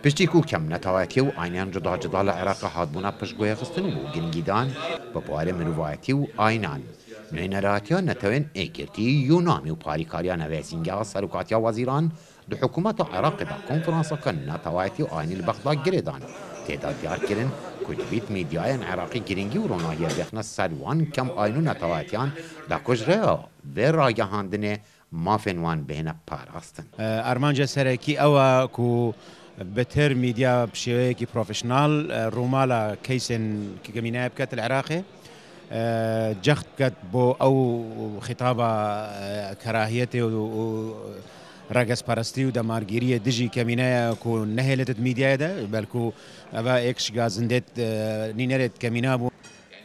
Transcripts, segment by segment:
پشتی کو کم نتوایتی و آینان جدا جدا لعراق هاتبونا پشتگوی خستن و گنگیدان با پاره مروایتی و آینان نوینراتیا نتوین ایگرتی یونامی و پاریکاریا نویسینگا سروکاتیا وزیران دو حکومت عراق دا کنفرانسا کن نتوایتی و آینی البغداد گریدان تعداد دیار کرن کجبیت میدیاین عراقی گرینگی و روناهی بخنا سروان کم آینو نتوایتیان دا کجره و راگهاندنه مافنوان بهنه پاراستن ارمانجا سرکی او کو بتر ميديا بشيء بروفيشنال رومالا كيسن كجمينة بكت العراقي جخت كت بو أو خطابة كراهيته و رقص باراستي و دمارگیری دجی کمینه کو نهلت ميديا ده بلکو أبا إكش غازندت نينرت کمینه بو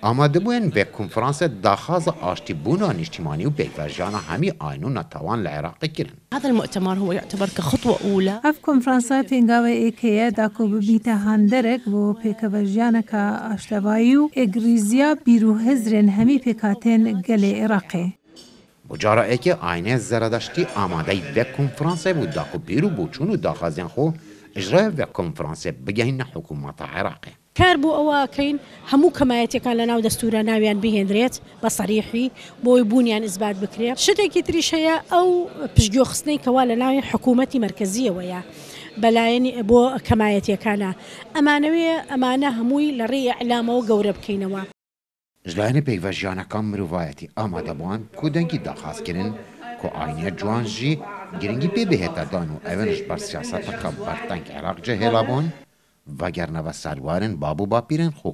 آماده بوین به کنفرانس داخاز آشتی بونا اجتماعی و بکورجانا همی آینو نتوان العراق کرن. هذا المؤتمر هو يعتبر كخطوة أولى. اف کنفرانسا فینگاوه ایکیه داکو ببیتا هندرک و بکورجانا کا آشتوایو اگریزیا بیرو هزرن همی پکاتن گل عراقی. بجارا ایک آینه زردشتی آماده به کنفرانس بود داکو بیرو بوچون و داخازین خو اجرای به کنفرانس بگهین حکومت عراقی. كاربو أواكين همو كمايتي كان لنا ودستورا ناويان بهندريت بصريحي بو يبونيان إثبات بكري شتى كتريش هي أو بشجو خصني كوالا ناوي حكومتي مركزية ويا بلاين بو كمايتي كان أمانة هموي لري إعلامه وقورب كينوا جلانه پیوژیانه کام مروایتی آماده بوان کودنگی داخاز کرن کو آینه جوانجی گرنگی بهتا دانو اونش بر سیاست کام برتنگ عراق جهلا بون وگرنه و سروارن بابو باپیرن خو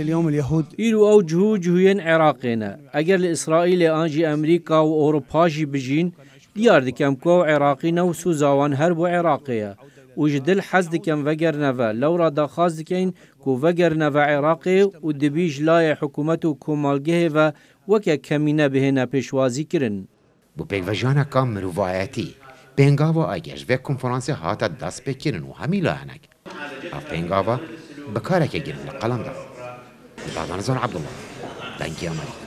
اليوم اليهود إلو أو جهوين عراقينا أجر لإسرائيل أنجي أمريكا وأوروبا جي بجين ديار دكم كو عراقينا وسوزاوان هربو عراقية وجدل حز دكم وجر نفا لو رادا خاز دكين كو وجر نفا عراقي ودبيج لاي حكومته كومالجه وكا كمينة بهنا بشوازي كرن بو پیوژیانه کام مروایتی بنگاوا اگرش و کنفرانس هاتا دست بکرن و همی لعنک افنگاوا بکارک گرن قلم دا دادان زن عبدالله بنکی امریکا